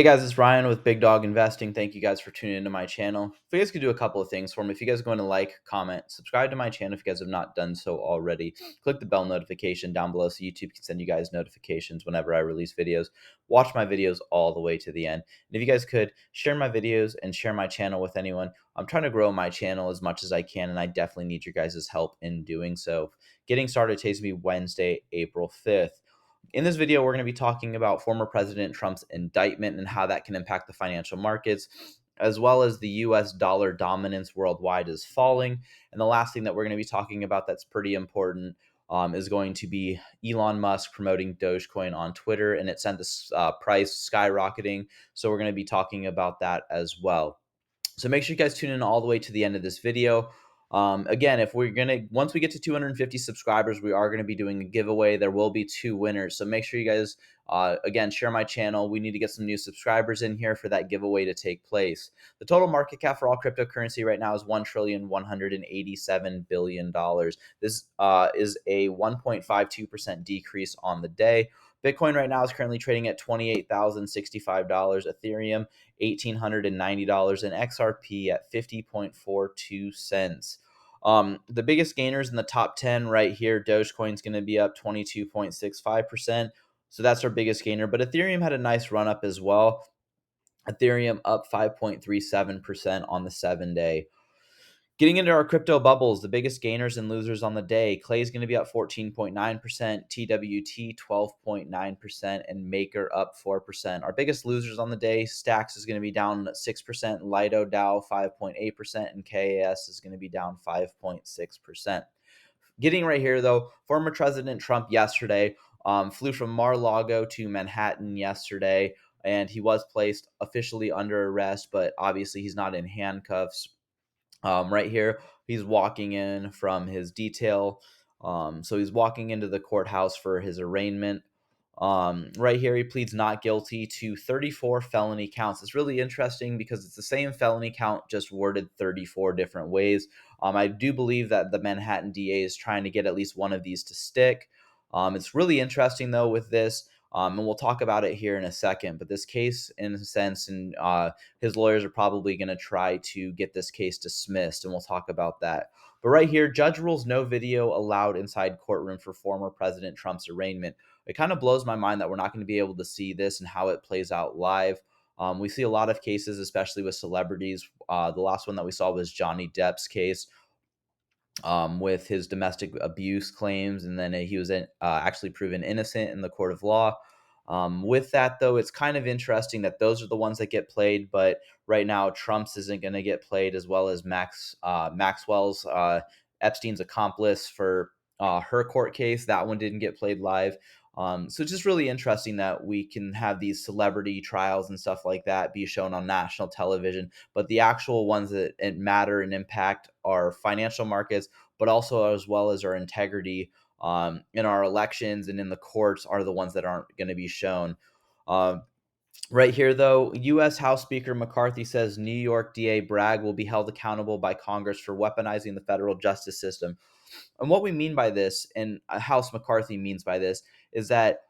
Hey guys, it's Ryan with Big Dog Investing. Thank you guys for tuning into my channel. If you guys could do a couple of things for me, if you guys are going to like, comment, subscribe to my channel if you guys have not done so already, click the bell notification down below so YouTube can send you guys notifications whenever I release videos. Watch my videos all the way to the end. And if you guys could share my videos and share my channel with anyone, I'm trying to grow my channel as much as I can, and I definitely need your guys' help in doing so. Getting started takes me Wednesday, April 5th. In this video, we're going to be talking about former President Trump's indictment and how that can impact the financial markets, as well as the US dollar dominance worldwide is falling. And the last thing that we're going to be talking about that's pretty important is going to be Elon Musk promoting Dogecoin on Twitter, and it sent the price skyrocketing. So we're going to be talking about that as well. So make sure you guys tune in all the way to the end of this video. Again, if we're gonna once we get to 250 subscribers, we are gonna be doing a giveaway. There will be two winners, so make sure you guys again share my channel. We need to get some new subscribers in here for that giveaway to take place. The total market cap for all cryptocurrency right now is $1,187 billion. This is a 1.52% decrease on the day. Bitcoin right now is currently trading at $28,065, Ethereum $1,890, and XRP at 50.42 cents. The biggest gainers in the top 10 right here, Dogecoin's going to be up 22.65%. So that's our biggest gainer. But Ethereum had a nice run up as well. Ethereum up 5.37% on the 7 day. Getting into our crypto bubbles, the biggest gainers and losers on the day. Clay is going to be up 14.9%, TWT 12.9%, and Maker up 4%. Our biggest losers on the day, Stacks is going to be down 6%, Lido Dow 5.8%, and KAS is going to be down 5.6%. Getting right here, though, former President Trump yesterday flew from Mar-a-Lago to Manhattan yesterday, and he was placed officially under arrest, but obviously he's not in handcuffs. Right here, he's walking in from his detail. So he's walking into the courthouse for his arraignment. Right here, he pleads not guilty to 34 felony counts. It's really interesting because it's the same felony count, just worded 34 different ways. I do believe that the Manhattan DA is trying to get at least one of these to stick. It's really interesting, though, with this. And we'll talk about it here in a second. But this case, in a sense, and his lawyers are probably going to try to get this case dismissed, and we'll talk about that. But right here, judge rules no video allowed inside courtroom for former President Trump's arraignment. It kind of blows my mind that we're not going to be able to see this and how it plays out live. We see a lot of cases, especially with celebrities. The last one that we saw was Johnny Depp's case with his domestic abuse claims, and then he was actually proven innocent in the court of law. With that, though, it's kind of interesting that those are the ones that get played, but right now Trump's isn't going to get played, as well as Maxwell's Epstein's accomplice for her court case. That one didn't get played live. So it's just really interesting that we can have these celebrity trials and stuff like that be shown on national television, but the actual ones that matter and impact our financial markets, but also as well as our integrity in our elections and in the courts, are the ones that aren't going to be shown. Um, Right here, though, U.S. House Speaker McCarthy says New York DA Bragg will be held accountable by Congress for weaponizing the federal justice system. And what we mean by this, and House McCarthy means by this, is that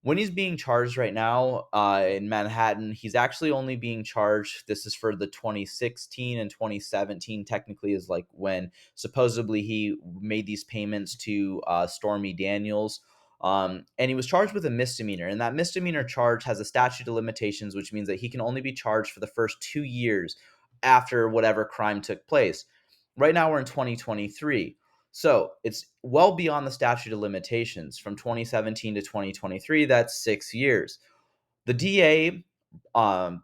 when he's being charged right now in Manhattan, he's actually only being charged. This is for the 2016 and 2017, technically, is like when supposedly he made these payments to Stormy Daniels. And he was charged with a misdemeanor. And that misdemeanor charge has a statute of limitations, which means that he can only be charged for the first 2 years after whatever crime took place. Right now, we're in 2023. So it's well beyond the statute of limitations from 2017 to 2023. That's 6 years. The DA, um,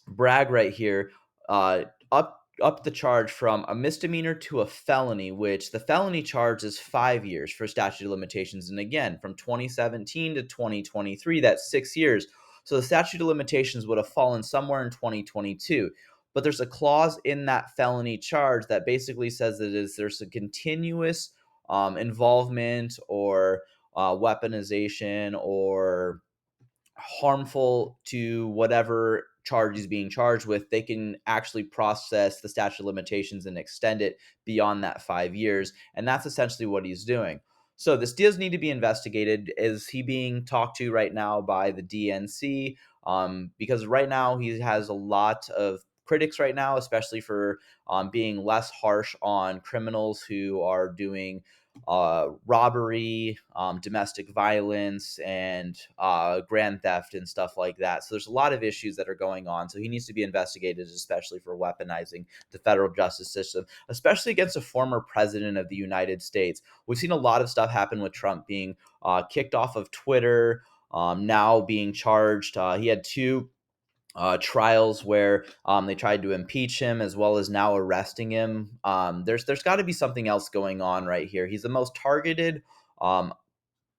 Bragg, right here, up the charge from a misdemeanor to a felony, which the felony charge is 5 years for statute of limitations. And again, from 2017 to 2023, that's 6 years. So the statute of limitations would have fallen somewhere in 2022. But there's a clause in that felony charge that basically says that there's a continuous involvement or weaponization or harmful to whatever charge he's being charged with, they can actually process the statute of limitations and extend it beyond that 5 years. And that's essentially what he's doing. So this does need to be investigated. Is he being talked to right now by the DNC? because right now he has a lot of critics right now, especially for being less harsh on criminals who are doing robbery, domestic violence, and grand theft and stuff like that. So there's a lot of issues that are going on. So he needs to be investigated, especially for weaponizing the federal justice system, especially against a former president of the United States. We've seen a lot of stuff happen with Trump being kicked off of Twitter, now being charged. He had two trials where they tried to impeach him as well as now arresting him. There's got to be something else going on right here. He's the most targeted um,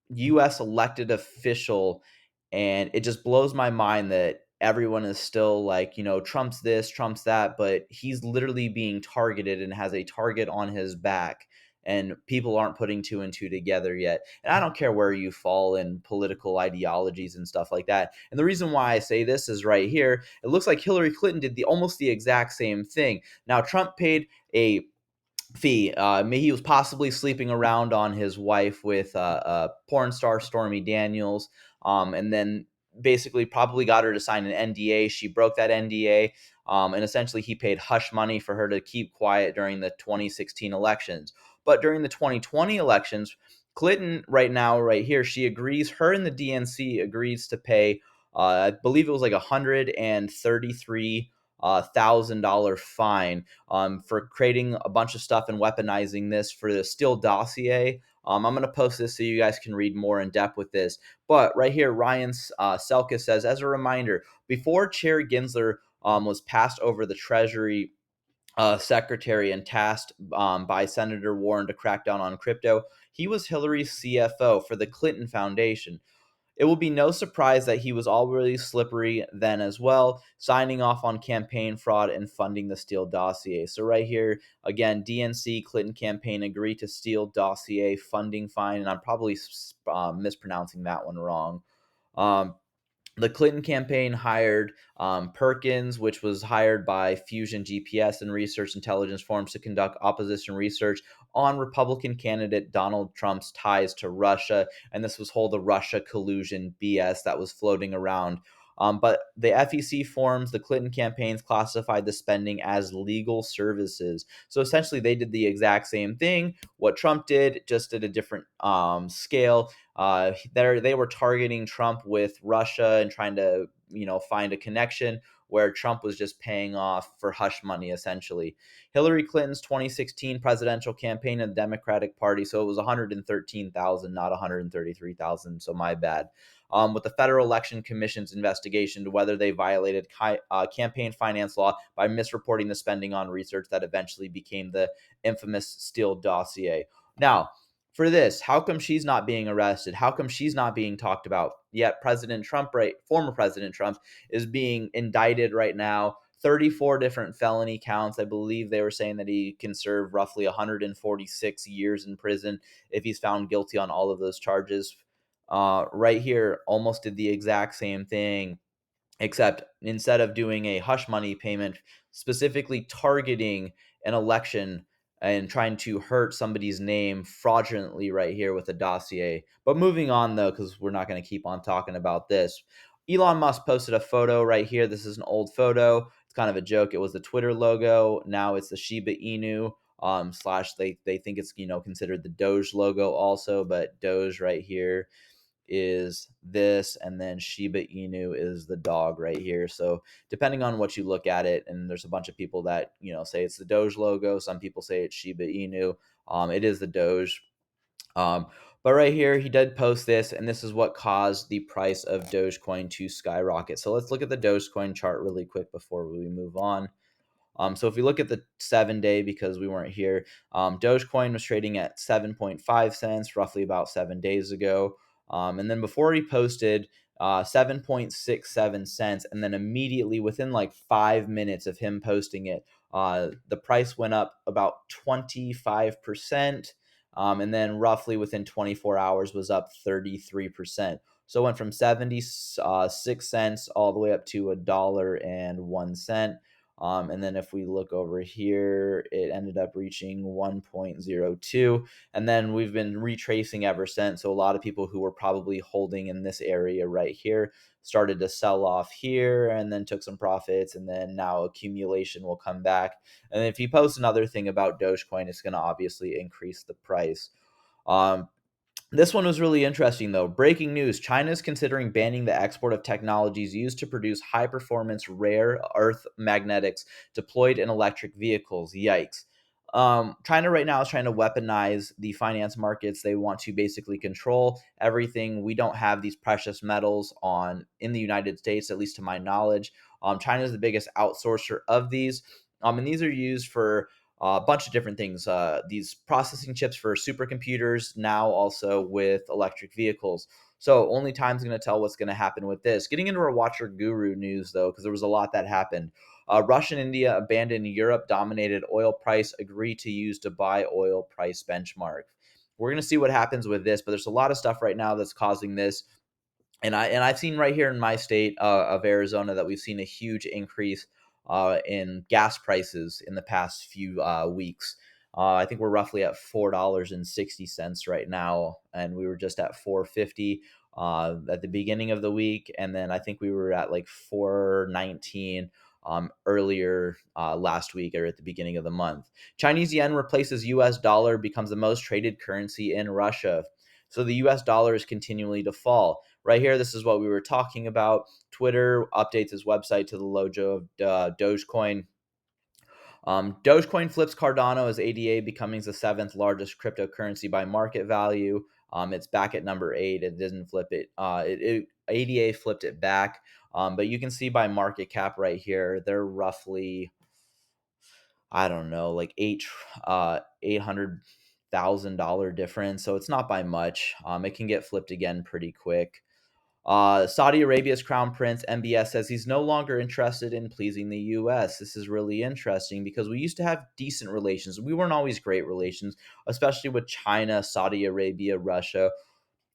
US elected official, and it just blows my mind that everyone is still like, Trump's this, Trump's that, but he's literally being targeted and has a target on his back, and people aren't putting two and two together yet. And I don't care where you fall in political ideologies and stuff like that. And the reason why I say this is right here. It looks like Hillary Clinton did the almost the exact same thing. Now Trump paid a fee. He was possibly sleeping around on his wife with porn star Stormy Daniels, and then basically probably got her to sign an NDA. She broke that NDA, and essentially he paid hush money for her to keep quiet during the 2016 elections. But during the 2020 elections, Clinton, right now, right here, she agrees. Her and the DNC agrees to pay. I believe it was like $133,000 fine for creating a bunch of stuff and weaponizing this for the Steele dossier. I'm going to post this so you guys can read more in depth with this. But right here, Ryan Selkis says, as a reminder, before Chair Gensler was passed over the Treasury secretary and tasked by Senator Warren to crack down on crypto, he was Hillary's CFO for the Clinton Foundation. It will be no surprise that he was already slippery then as well, signing off on campaign fraud and funding the Steele dossier. So right here, again, DNC Clinton campaign agreed to Steele dossier funding fine, and I'm probably mispronouncing that one wrong. Um, the Clinton campaign hired Perkins, which was hired by Fusion GPS and Research Intelligence Forums to conduct opposition research on Republican candidate Donald Trump's ties to Russia. And this was whole the Russia collusion BS that was floating around. But the FEC forms, the Clinton campaigns classified the spending as legal services. So essentially, they did the exact same thing. What Trump did, just at a different scale. They were targeting Trump with Russia and trying to, find a connection, where Trump was just paying off for hush money, essentially. Hillary Clinton's 2016 presidential campaign in the Democratic Party, so it was 113,000, not 133,000. So my bad. With the Federal Election Commission's investigation to whether they violated campaign finance law by misreporting the spending on research that eventually became the infamous Steele dossier. Now, for this, how come she's not being arrested? How come she's not being talked about? Yet President Trump, former President Trump, is being indicted right now. 34 different felony counts. I believe they were saying that he can serve roughly 146 years in prison if he's found guilty on all of those charges. Right here, almost did the exact same thing, except instead of doing a hush money payment, specifically targeting an election and trying to hurt somebody's name fraudulently right here with a dossier. But moving on, though, because we're not going to keep on talking about this. Elon Musk posted a photo right here. This is an old photo. It's kind of a joke. It was the Twitter logo. Now it's the Shiba Inu slash they think it's considered the Doge logo also, but Doge right here is this, and then Shiba Inu is the dog right here. So depending on what you look at it, and there's a bunch of people that say it's the Doge logo. Some people say it's Shiba Inu. It is the Doge. But right here, he did post this, and this is what caused the price of Dogecoin to skyrocket. So let's look at the Dogecoin chart really quick before we move on. So if we look at the 7-day, because we weren't here, Dogecoin was trading at 7.5 cents roughly about 7 days ago. And then before he posted, 7.67 cents. And then immediately within like 5 minutes of him posting it, the price went up about 25%. And then roughly within 24 hours was up 33%. So it went from 76 cents all the way up to $1.01. And then if we look over here, it ended up reaching 1.02. And then we've been retracing ever since. So a lot of people who were probably holding in this area right here started to sell off here and then took some profits. And then now accumulation will come back. And if you post another thing about Dogecoin, it's going to obviously increase the price. Um, this one was really interesting, though. Breaking news: China is considering banning the export of technologies used to produce high performance rare earth magnetics deployed in electric vehicles. Yikes. China right now is trying to weaponize the finance markets. They want to basically control everything. We don't have these precious metals on in the United States, at least to my knowledge. China is the biggest outsourcer of these, and these are used for a bunch of different things. These processing chips for supercomputers, now also with electric vehicles. So only time's going to tell what's going to happen with this. Getting into our Watcher Guru news, though, because there was a lot that happened. Russia and India abandoned Europe dominated oil price, agree to use Dubai oil price benchmark. We're going to see what happens with this, but there's a lot of stuff right now that's causing this. I've seen right here in my state of Arizona that we've seen a huge increase in gas prices in the past few weeks. I think we're roughly at $4.60 right now, and we were just at 4.50 at the beginning of the week, and then I think we were at like 4.19 earlier last week or at the beginning of the month. Chinese yen replaces U.S. dollar, becomes the most traded currency in Russia. So the U.S. dollar is continually to fall. Right here, this is what we were talking about. Twitter updates its website to the logo of Dogecoin. Dogecoin flips Cardano as ADA, becoming the seventh largest cryptocurrency by market value. It's back at number 8. It didn't flip it. ADA flipped it back. But you can see by market cap right here, they're roughly, I don't know, like $800,000 difference. So it's not by much. It can get flipped again pretty quick. Saudi Arabia's crown prince MBS says he's no longer interested in pleasing the U.S. This is really interesting because we used to have decent relations. We weren't always great relations, especially with China, Saudi Arabia, Russia.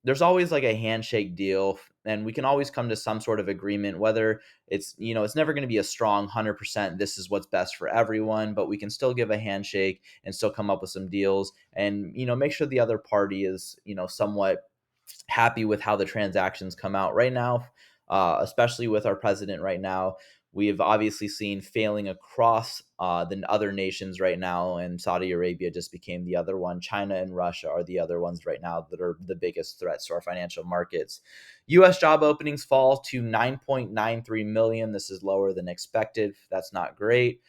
There's always like a handshake deal, and we can always come to some sort of agreement, whether it's never going to be a strong 100% this is what's best for everyone, but we can still give a handshake and still come up with some deals and make sure the other party is somewhat happy with how the transactions come out right now, especially with our president right now. We have obviously seen failing across the other nations right now, and Saudi Arabia just became the other one. China and Russia are the other ones right now that are the biggest threats to our financial markets. U.S. job openings fall to 9.93 million. This is lower than expected. That's not great.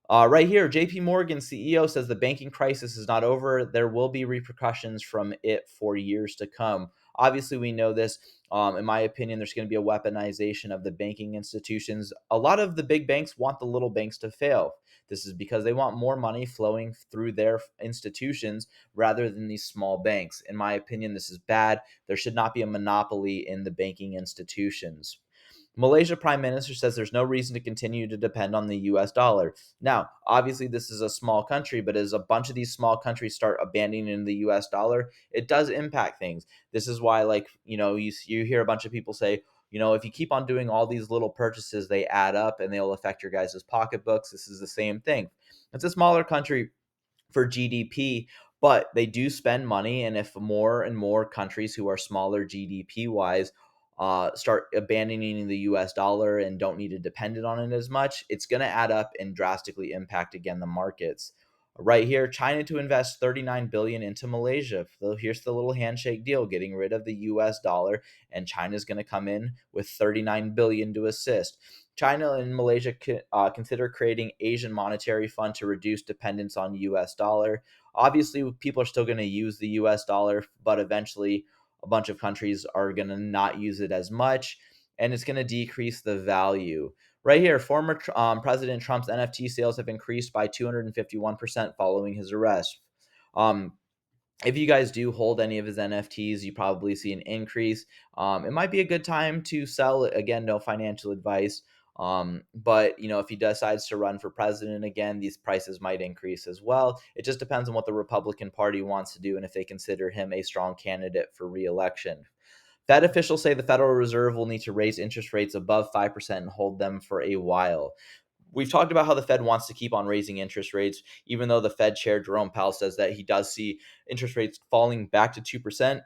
Right here, JPMorgan CEO says the banking crisis is not over. There will be repercussions from it for years to come. Obviously, we know this. In my opinion, there's going to be a weaponization of the banking institutions. A lot of the big banks want the little banks to fail. This is because they want more money flowing through their institutions rather than these small banks. In my opinion, this is bad. There should not be a monopoly in the banking institutions. Malaysia Prime Minister says there's no reason to continue to depend on the US dollar. Now, obviously, this is a small country, but as a bunch of these small countries start abandoning the US dollar, it does impact things. This is why, you hear a bunch of people say, if you keep on doing all these little purchases, they add up and they'll affect your guys' pocketbooks. This is the same thing. It's a smaller country for GDP, but they do spend money. And if more and more countries who are smaller GDP wise start abandoning the US dollar and don't need to depend on it as much, it's going to add up and drastically impact again the markets. Right here, China to invest 39 billion into Malaysia. So here's the little handshake deal, getting rid of the US dollar, and China's going to come in with 39 billion to assist. China and Malaysia consider creating Asian Monetary Fund to reduce dependence on US dollar. Obviously, people are still going to use the US dollar, but eventually a bunch of countries are going to not use it as much, and it's going to decrease the value. Right here, former President Trump's NFT sales have increased by 251% following his arrest. Um, if you guys do hold any of his NFTs, you probably see an increase. It might be a good time to sell it. Again, no financial advice. But if he decides to run for president again, these prices might increase as well. It just depends on what the Republican Party wants to do and if they consider him a strong candidate for re-election. Fed officials say the Federal Reserve will need to raise interest rates above 5% and hold them for a while. We've talked about how the Fed wants to keep on raising interest rates, even though the Fed chair Jerome Powell says that he does see interest rates falling back to 2%.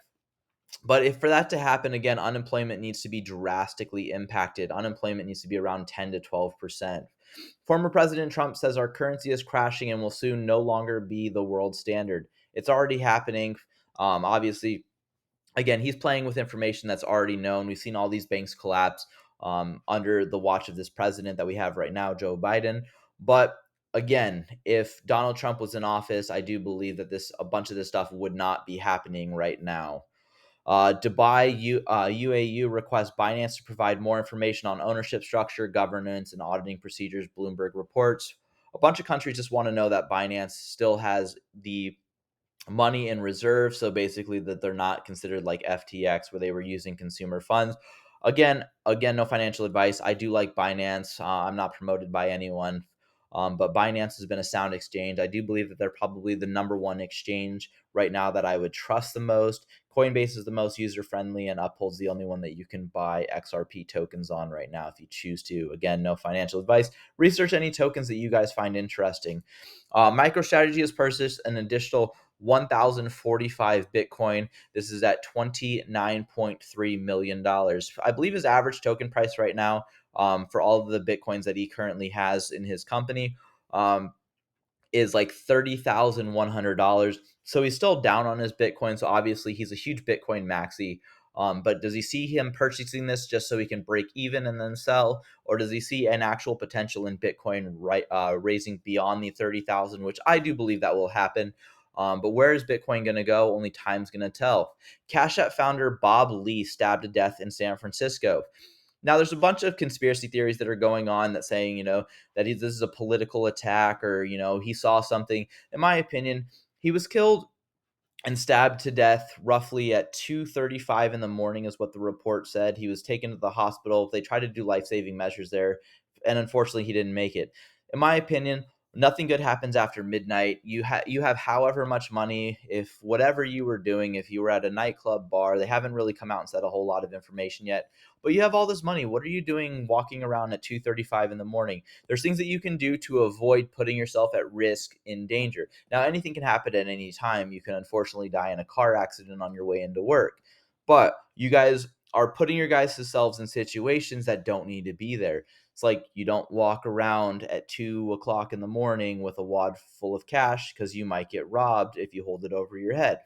But if for that to happen again, unemployment needs to be drastically impacted. Unemployment needs to be around 10 to 12%. Former President Trump says our currency is crashing and will soon no longer be the world standard. It's already happening. Obviously, again, he's playing with information that's already known. We've seen all these banks collapse under the watch of this president that we have right now, Joe Biden. But again, if Donald Trump was in office, I do believe that a bunch of this stuff would not be happening right now. UAU requests Binance to provide more information on ownership structure, governance, and auditing procedures, Bloomberg reports. A bunch of countries just want to know that Binance still has the money in reserve, so basically that they're not considered like FTX where they were using consumer funds. Again, no financial advice. I do like Binance. I'm not promoted by anyone, but Binance has been a sound exchange. I do believe that they're probably the number one exchange right now that I would trust the most. Coinbase is the most user friendly, and Uphold's the only one that you can buy XRP tokens on right now if you choose to. Again, no financial advice. Research any tokens that you guys find interesting. Microstrategy has purchased an additional 1,045 Bitcoin. This is at $29.3 million. I believe his average token price right now, for all of the Bitcoins that he currently has in his company, is like $30,100. So he's still down on his Bitcoin. So obviously he's a huge Bitcoin maxi. But does he see him purchasing this just so he can break even and then sell, or does he see an actual potential in Bitcoin raising beyond the 30,000, which I do believe that will happen. But where is Bitcoin going to go? Only time's going to tell. Cash App founder Bob Lee stabbed to death in San Francisco. Now, there's a bunch of conspiracy theories that are going on that saying, that this is a political attack, or, he saw something. In my opinion, he was killed and stabbed to death roughly at 2:35 in the morning is what the report said. He was taken to the hospital. They tried to do life-saving measures there, and unfortunately he didn't make it. In my opinion, nothing good happens after midnight. You have however much money, if whatever you were doing, if you were at a nightclub, bar, they haven't really come out and said a whole lot of information yet. But you have all this money. What are you doing walking around at 2:35 in the morning? There's things that you can do to avoid putting yourself at risk in danger. Now, anything can happen at any time. You can unfortunately die in a car accident on your way into work. But you guys are putting your guys' selves in situations that don't need to be there. It's like you don't walk around at 2 o'clock in the morning with a wad full of cash because you might get robbed if you hold it over your head.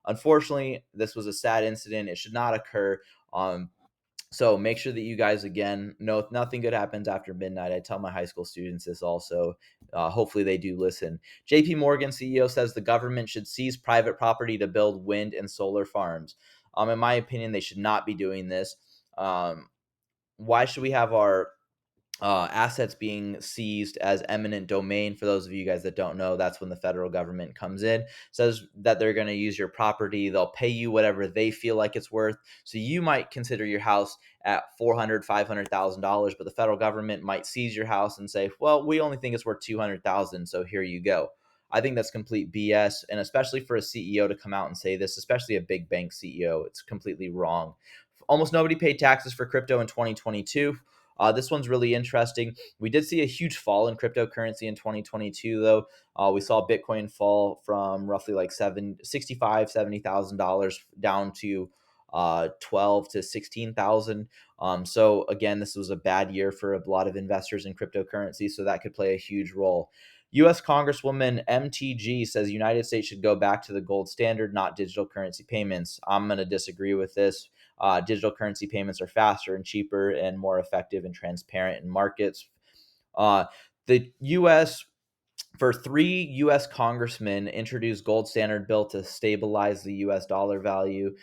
Unfortunately, this was a sad incident. It should not occur. So make sure that you guys, again, know if nothing good happens after midnight. I tell my high school students this also. Hopefully they do listen. JPMorgan CEO says the government should seize private property to build wind and solar farms. In my opinion, they should not be doing this. Why should we have our assets being seized as eminent domain? For those of you guys that don't know, that's when the federal government comes in, says that they're going to use your property. They'll pay you whatever they feel like it's worth. So you might consider your house at $400,000, $500,000, but the federal government might seize your house and say, well, we only think it's worth $200,000, so here you go. I think that's complete BS, and especially for a CEO to come out and say this, especially a big bank CEO, it's completely wrong. Almost nobody paid taxes for crypto in 2022. This one's really interesting. We did see a huge fall in cryptocurrency in 2022, though. We saw Bitcoin fall from roughly like $70,000 down to 12 to 16,000. So again, this was a bad year for a lot of investors in cryptocurrency, so that could play a huge role. U.S. Congresswoman MTG says the United States should go back to the gold standard, not digital currency payments. I'm going to disagree with this. Digital currency payments are faster and cheaper and more effective and transparent in markets. The U.S. For 3 U.S. congressmen introduced gold standard bill to stabilize the U.S. dollar value.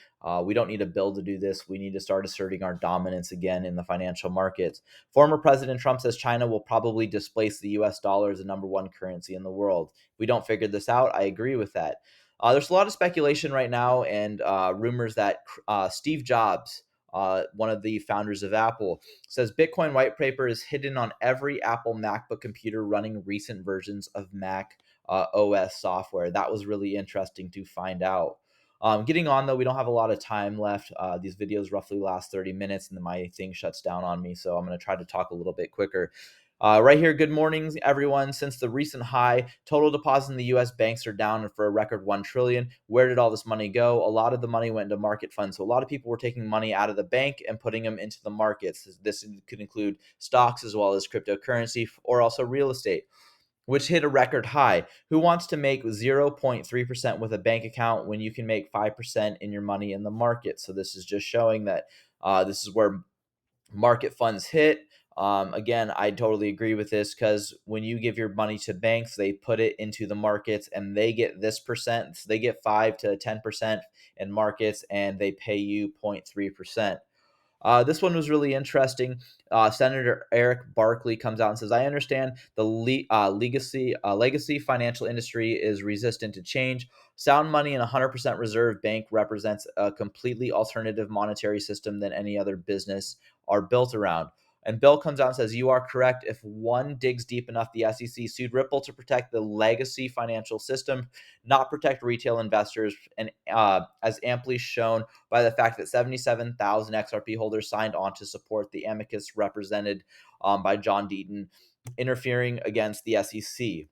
We don't need a bill to do this. We need to start asserting our dominance again in the financial markets. Former President Trump says China will probably displace the U.S. dollar as the number one currency in the world. If we don't figure this out, I agree with that. There's a lot of speculation right now and rumors that Steve Jobs, one of the founders of Apple, says Bitcoin white paper is hidden on every Apple MacBook computer running recent versions of Mac OS software. That was really interesting to find out. Getting on, though, we don't have a lot of time left. These videos roughly last 30 minutes, and then my thing shuts down on me, so I'm going to try to talk a little bit quicker. Right here, good morning, everyone. Since the recent high, total deposits in the U.S. banks are down for a record $1 trillion. Where did all this money go? A lot of the money went into market funds. So a lot of people were taking money out of the bank and putting them into the markets. This could include stocks as well as cryptocurrency or also real estate, which hit a record high. Who wants to make 0.3% with a bank account when you can make 5% in your money in the market? So this is just showing that this is where market funds hit. Again, I totally agree with this because when you give your money to banks, they put it into the markets and they get this percent. So they get 5 to 10% in markets and they pay you 0.3%. This one was really interesting. Senator Eric Barkley comes out and says, "I understand the legacy financial industry is resistant to change. Sound money and 100% reserve bank represents a completely alternative monetary system than any other business are built around." And Bill comes out and says, "You are correct. If one digs deep enough, the SEC sued Ripple to protect the legacy financial system, not protect retail investors, and as amply shown by the fact that 77,000 XRP holders signed on to support the amicus represented by John Deaton, interfering against the SEC."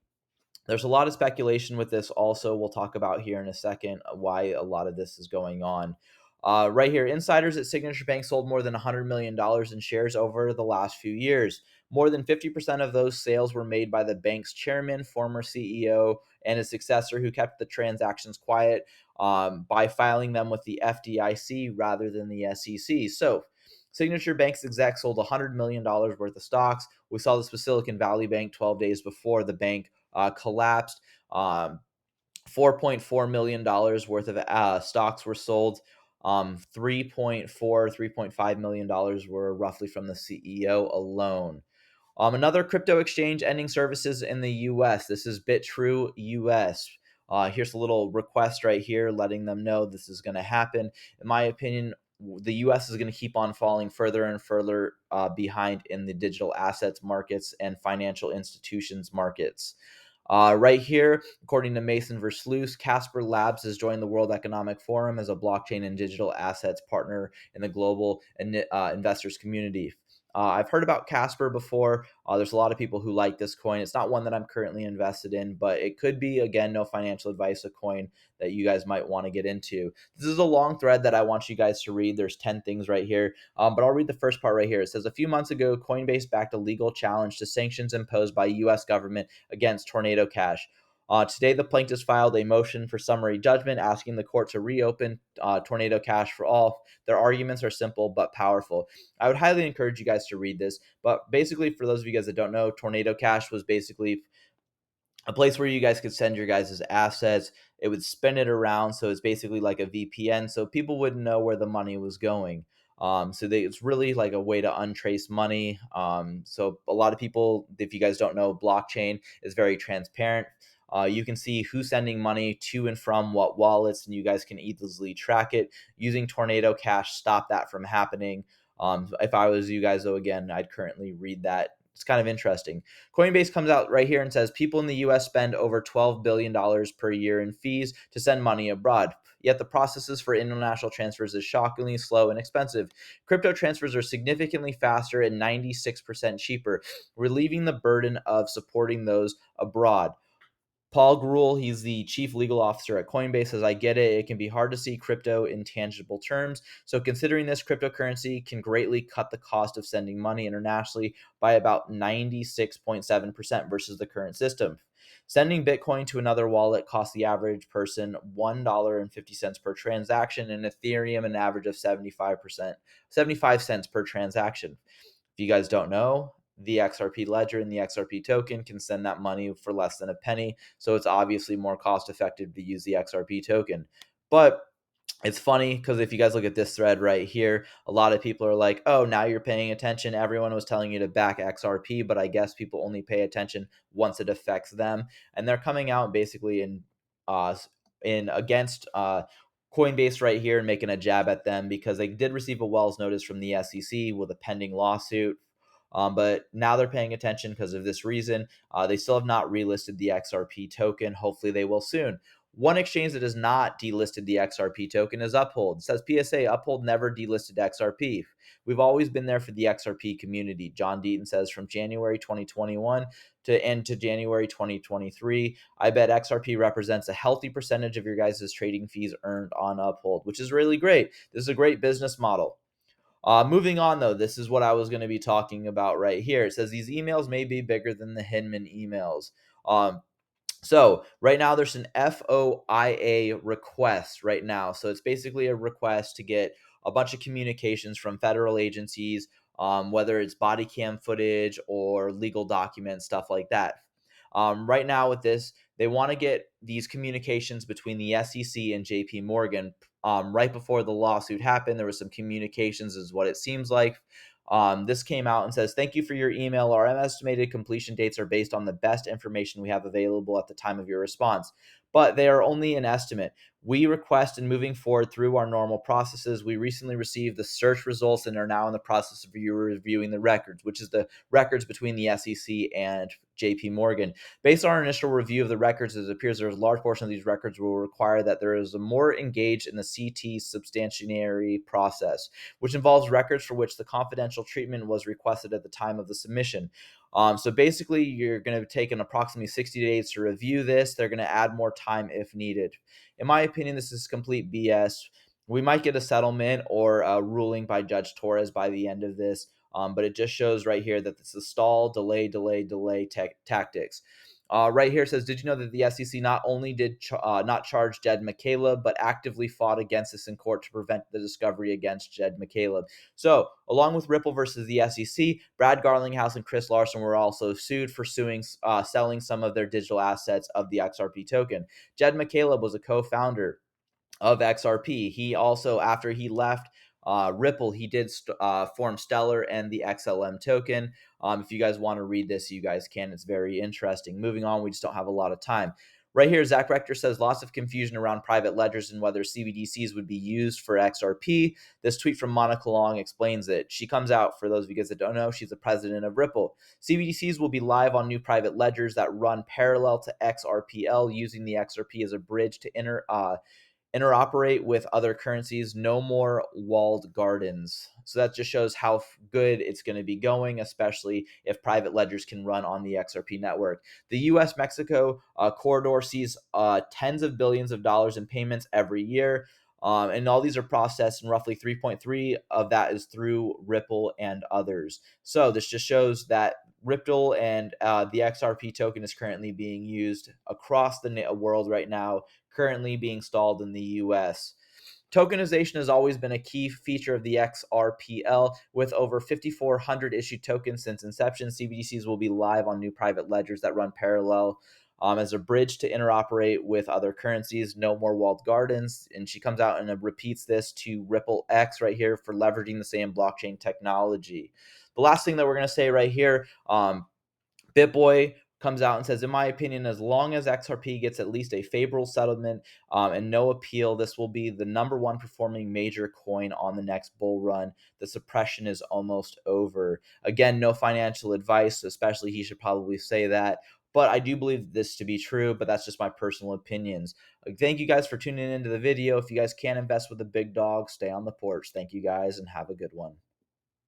There's a lot of speculation with this also. We'll talk about here in a second why a lot of this is going on. Right here, insiders at Signature Bank sold more than $100 million in shares over the last few years. More than 50% of those sales were made by the bank's chairman, former CEO, and his successor, who kept the transactions quiet by filing them with the FDIC rather than the SEC. So, Signature Bank's exec sold $100 million worth of stocks. We saw this with Silicon Valley Bank 12 days before the bank collapsed. $4.4 million worth of stocks were sold. 3.5 million dollars were roughly from the CEO alone. Another crypto exchange ending services in the US. This is BitTrue US. Here's a little request right here letting them know this is going to happen. In my opinion, the US is going to keep on falling further and further behind in the digital assets markets and financial institutions markets. Right here, according to Mason Versluis, Casper Labs has joined the World Economic Forum as a blockchain and digital assets partner in the global investors community. I've heard about Casper before. There's a lot of people who like this coin. It's not one that I'm currently invested in, but it could be, again, no financial advice, a coin that you guys might want to get into. This is a long thread that I want you guys to read. There's 10 things right here, but I'll read the first part right here. It says, a few months ago, Coinbase backed a legal challenge to sanctions imposed by U.S. government against Tornado Cash. Today, the plaintiffs filed a motion for summary judgment asking the court to reopen Tornado Cash for all. Their arguments are simple but powerful. I would highly encourage you guys to read this. But basically, for those of you guys that don't know, Tornado Cash was basically a place where you guys could send your guys' assets. It would spin it around, so it's basically like a VPN, so people wouldn't know where the money was going. It's really like a way to untrace money. So a lot of people, if you guys don't know, blockchain is very transparent. You can see who's sending money to and from what wallets, and you guys can easily track it. Using Tornado Cash, stop that from happening. If I was you guys, though, again, I'd currently read that. It's kind of interesting. Coinbase comes out right here and says people in the US spend over $12 billion per year in fees to send money abroad. Yet the processes for international transfers is shockingly slow and expensive. Crypto transfers are significantly faster and 96% cheaper, relieving the burden of supporting those abroad. Paul Gruel, he's the chief legal officer at Coinbase, says, I get it. It can be hard to see crypto in tangible terms. So considering this, cryptocurrency can greatly cut the cost of sending money internationally by about 96.7% versus the current system. Sending Bitcoin to another wallet costs the average person $1.50 per transaction, and Ethereum an average of 75 cents per transaction. If you guys don't know, the XRP ledger and the XRP token can send that money for less than a penny. So it's obviously more cost effective to use the XRP token. But it's funny because if you guys look at this thread right here, a lot of people are like, oh, now you're paying attention. Everyone was telling you to back XRP, but I guess people only pay attention once it affects them. And they're coming out basically in against Coinbase right here and making a jab at them because they did receive a Wells notice from the SEC with a pending lawsuit. But now they're paying attention because of this reason. They still have not relisted the XRP token. Hopefully they will soon. One exchange that has not delisted the XRP token is Uphold. It says PSA, Uphold never delisted XRP. We've always been there for the XRP community. John Deaton says from January 2021 to January 2023, I bet XRP represents a healthy percentage of your guys' trading fees earned on Uphold, which is really great. This is a great business model. Moving on, though, this is what I was going to be talking about right here. It says these emails may be bigger than the Hinman emails. So right now there's an FOIA request right now. So it's basically a request to get a bunch of communications from federal agencies, whether it's body cam footage or legal documents, stuff like that. Right now with this, they want to get these communications between the SEC and JPMorgan. Right before the lawsuit happened, there was some communications, is what it seems like. This came out and says, thank you for your email. Our estimated completion dates are based on the best information we have available at the time of your response, but they are only an estimate. We request in moving forward through our normal processes. We recently received the search results and are now in the process of reviewing the records, which is the records between the SEC and JP Morgan. Based on our initial review of the records, it appears there's a large portion of these records will require that there is a more engaged in the CT substantiary process, which involves records for which the confidential treatment was requested at the time of the submission. So basically, you're going to take an approximately 60 days to review this. They're going to add more time if needed. In my opinion, this is complete BS. We might get a settlement or a ruling by Judge Torres by the end of this, but it just shows right here that it's a stall, delay tactics. Right here it says, did you know that the SEC not only did not charge Jed McCaleb, but actively fought against this in court to prevent the discovery against Jed McCaleb? So, along with Ripple versus the SEC, Brad Garlinghouse and Chris Larson were also sued for selling some of their digital assets of the XRP token. Jed McCaleb was a co-founder of XRP. He also, after he left Ripple, he did form Stellar and the XLM token. If you guys want to read this, you guys can. It's very interesting. Moving on, we just don't have a lot of time. Right here, Zach Rector says lots of confusion around private ledgers and whether CBDCs would be used for XRP. This tweet from Monica Long explains it. She comes out, for those of you guys that don't know, she's the president of Ripple. CBDCs will be live on new private ledgers that run parallel to XRPL, using the XRP as a bridge to interoperate with other currencies. No more walled gardens. So that just shows how good it's going to be going, especially if private ledgers can run on the XRP network. The US-Mexico corridor sees tens of billions of dollars in payments every year. And all these are processed, and roughly 3.3 of that is through Ripple and others. So this just shows that Ripple and the XRP token is currently being used across the world right now, currently being stalled in the US. Tokenization has always been a key feature of the XRPL. With over 5,400 issued tokens since inception, CBDCs will be live on new private ledgers that run parallel as a bridge to interoperate with other currencies. No more walled gardens. And she comes out and repeats this to Ripple X right here for leveraging the same blockchain technology. The last thing that we're going to say right here, BitBoy comes out and says, in my opinion, as long as XRP gets at least a favorable settlement and no appeal, this will be the #1 performing major coin on the next bull run. The suppression is almost over. Again, no financial advice, especially he should probably say that. But I do believe this to be true, but that's just my personal opinions. Thank you guys for tuning into the video. If you guys can invest with a big dog, stay on the porch. Thank you guys and have a good one.